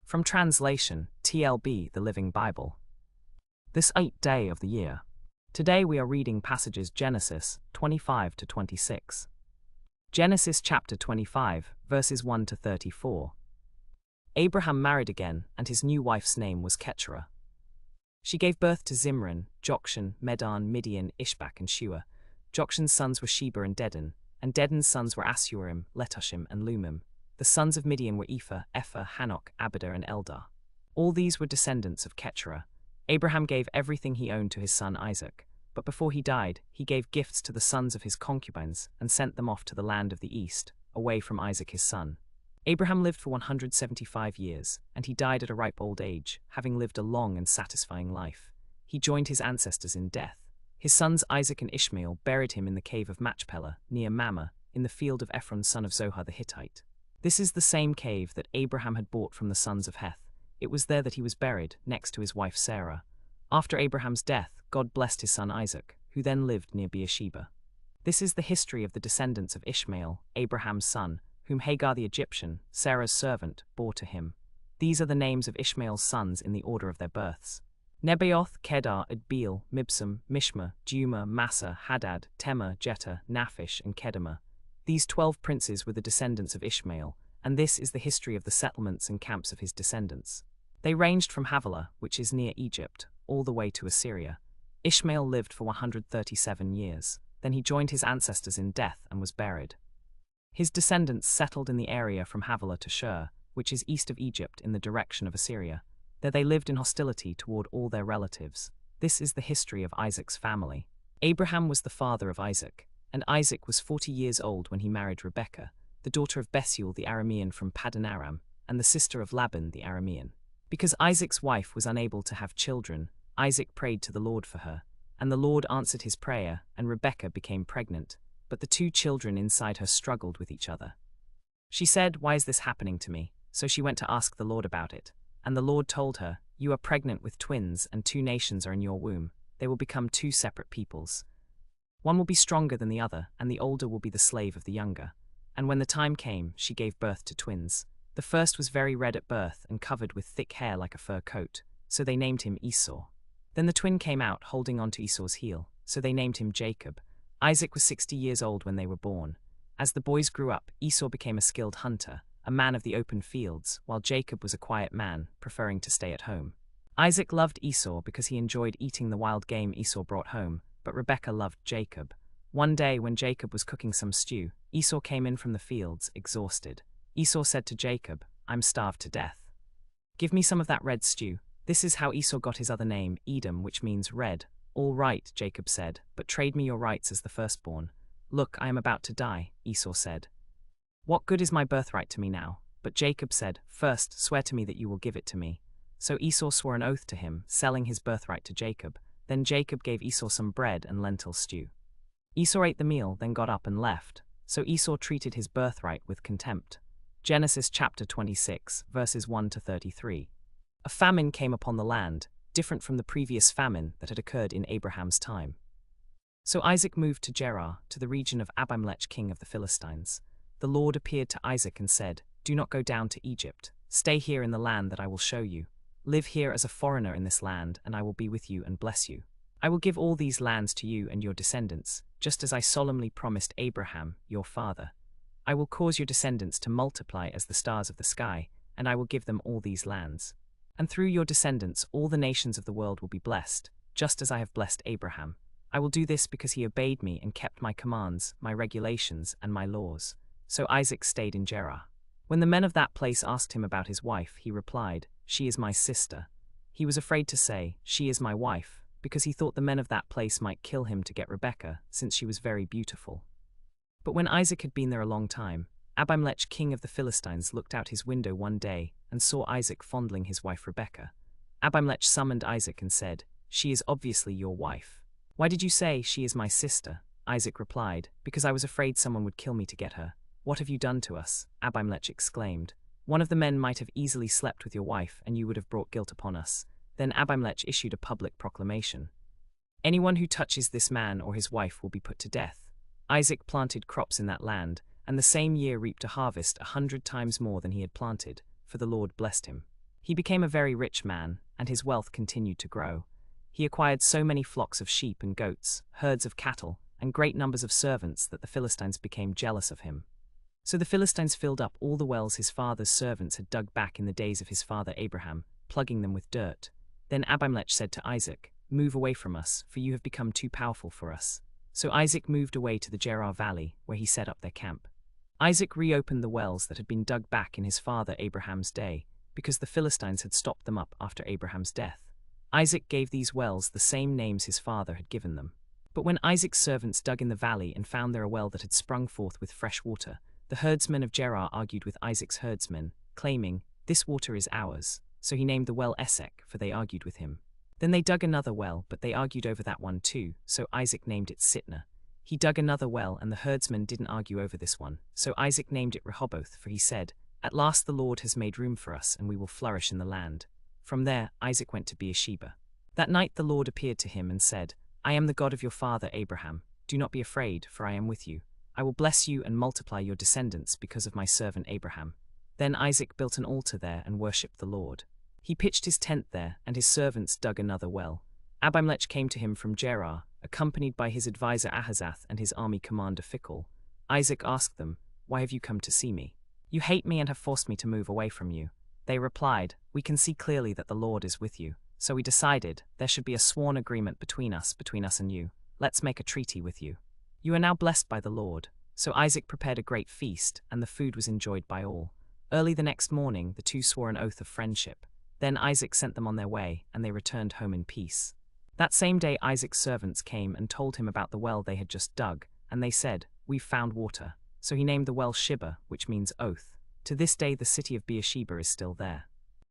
From translation, TLB, the Living Bible. This 8th day of the year. Today we are reading passages Genesis 25 to 26. Genesis chapter 25, verses 1 to 34. Abraham married again, and his new wife's name was Keturah. She gave birth to Zimran, Jokshan, Medan, Midian, Ishbak, and Shua. Jokshan's sons were Sheba and Dedan, and Dedan's sons were Asurim, Letushim, and Lumim. The sons of Midian were Ephah, Hanok, Abida, and Eldah. All these were descendants of Keturah. Abraham gave everything he owned to his son Isaac, but before he died, he gave gifts to the sons of his concubines and sent them off to the land of the east, away from Isaac his son. Abraham lived for 175 years, and he died at a ripe old age, having lived a long and satisfying life. He joined his ancestors in death. His sons Isaac and Ishmael buried him in the cave of Machpelah, near Mamre, in the field of Ephron son of Zohar the Hittite. This is the same cave that Abraham had bought from the sons of Heth. It was there that he was buried, next to his wife Sarah. After Abraham's death, God blessed his son Isaac, who then lived near Beersheba. This is the history of the descendants of Ishmael, Abraham's son, whom Hagar the Egyptian, Sarah's servant, bore to him. These are the names of Ishmael's sons in the order of their births: Nebaioth, Kedar, Adbeel, Mibsam, Mishma, Duma, Massa, Hadad, Tema, Jetah, Naphish, and Kedemah. These 12 princes were the descendants of Ishmael, and this is the history of the settlements and camps of his descendants. They ranged from Havilah, which is near Egypt, all the way to Assyria. Ishmael lived for 137 years. Then he joined his ancestors in death and was buried. His descendants settled in the area from Havilah to Shur, which is east of Egypt in the direction of Assyria. There they lived in hostility toward all their relatives. This is the history of Isaac's family. Abraham was the father of Isaac, and Isaac was 40 years old when he married Rebekah, the daughter of Bethuel the Aramean from Paddan Aram, and the sister of Laban the Aramean. Because Isaac's wife was unable to have children, Isaac prayed to the Lord for her, and the Lord answered his prayer, and Rebekah became pregnant, but the 2 children inside her struggled with each other. She said, "Why is this happening to me?" So she went to ask the Lord about it, and the Lord told her, "You are pregnant with twins, and 2 nations are in your womb. They will become 2 separate peoples. One will be stronger than the other, and the older will be the slave of the younger." And when the time came, she gave birth to twins. The first was very red at birth and covered with thick hair like a fur coat, so they named him Esau. Then the twin came out holding on to Esau's heel, so they named him Jacob. Isaac was 60 years old when they were born. As the boys grew up, Esau became a skilled hunter, a man of the open fields, while Jacob was a quiet man, preferring to stay at home. Isaac loved Esau because he enjoyed eating the wild game Esau brought home, but Rebekah loved Jacob. One day when Jacob was cooking some stew, Esau came in from the fields, exhausted. Esau said to Jacob, "I'm starved to death. Give me some of that red stew." This is how Esau got his other name, Edom, which means red. "All right," Jacob said, "but trade me your rights as the firstborn." "Look, I am about to die," Esau said. "What good is my birthright to me now?" But Jacob said, "First, swear to me that you will give it to me." So Esau swore an oath to him, selling his birthright to Jacob. Then Jacob gave Esau some bread and lentil stew. Esau ate the meal, then got up and left. So Esau treated his birthright with contempt. Genesis chapter 26, verses 1 to 33. A famine came upon the land, different from the previous famine that had occurred in Abraham's time. So Isaac moved to Gerar, to the region of Abimelech king of the Philistines. The Lord appeared to Isaac and said, "Do not go down to Egypt. Stay here in the land that I will show you. Live here as a foreigner in this land, and I will be with you and bless you. I will give all these lands to you and your descendants, just as I solemnly promised Abraham, your father. I will cause your descendants to multiply as the stars of the sky, and I will give them all these lands. And through your descendants all the nations of the world will be blessed, just as I have blessed Abraham. I will do this because he obeyed me and kept my commands, my regulations, and my laws." So Isaac stayed in Gerar. When the men of that place asked him about his wife, he replied, "She is my sister." He was afraid to say, "She is my wife," because he thought the men of that place might kill him to get Rebekah, since she was very beautiful. But when Isaac had been there a long time, Abimelech king of the Philistines looked out his window one day and saw Isaac fondling his wife Rebekah. Abimelech summoned Isaac and said, "She is obviously your wife. Why did you say, 'She is my sister'?" Isaac replied, "Because I was afraid someone would kill me to get her." "What have you done to us?" Abimelech exclaimed. "One of the men might have easily slept with your wife, and you would have brought guilt upon us." Then Abimelech issued a public proclamation. "Anyone who touches this man or his wife will be put to death." Isaac planted crops in that land, and the same year reaped a harvest 100 times more than he had planted, for the Lord blessed him. He became a very rich man, and his wealth continued to grow. He acquired so many flocks of sheep and goats, herds of cattle, and great numbers of servants that the Philistines became jealous of him. So the Philistines filled up all the wells his father's servants had dug back in the days of his father Abraham, plugging them with dirt. Then Abimelech said to Isaac, "Move away from us, for you have become too powerful for us." So Isaac moved away to the Gerar valley, where he set up their camp. Isaac reopened the wells that had been dug back in his father Abraham's day, because the Philistines had stopped them up after Abraham's death. Isaac gave these wells the same names his father had given them. But when Isaac's servants dug in the valley and found there a well that had sprung forth with fresh water, the herdsmen of Gerar argued with Isaac's herdsmen, claiming, "This water is ours." So he named the well Esek, for they argued with him. Then they dug another well, but they argued over that one too, so Isaac named it Sitnah. He dug another well, and the herdsmen didn't argue over this one, so Isaac named it Rehoboth, for he said, "At last the Lord has made room for us, and we will flourish in the land." From there, Isaac went to Beersheba. That night the Lord appeared to him and said, "I am the God of your father Abraham. Do not be afraid, for I am with you. I will bless you and multiply your descendants because of my servant Abraham." Then Isaac built an altar there and worshipped the Lord. He pitched his tent there, and his servants dug another well. Abimelech came to him from Gerar, accompanied by his adviser Ahazath and his army commander Phicol. Isaac asked them, "Why have you come to see me? You hate me and have forced me to move away from you." They replied, "We can see clearly that the Lord is with you. So we decided there should be a sworn agreement between us and you. Let's make a treaty with you. You are now blessed by the Lord." So Isaac prepared a great feast, and the food was enjoyed by all. Early the next morning, the two swore an oath of friendship. Then Isaac sent them on their way, and they returned home in peace. That same day Isaac's servants came and told him about the well they had just dug, and they said, "We've found water." So he named the well Shibah, which means oath. To this day the city of Beersheba is still there.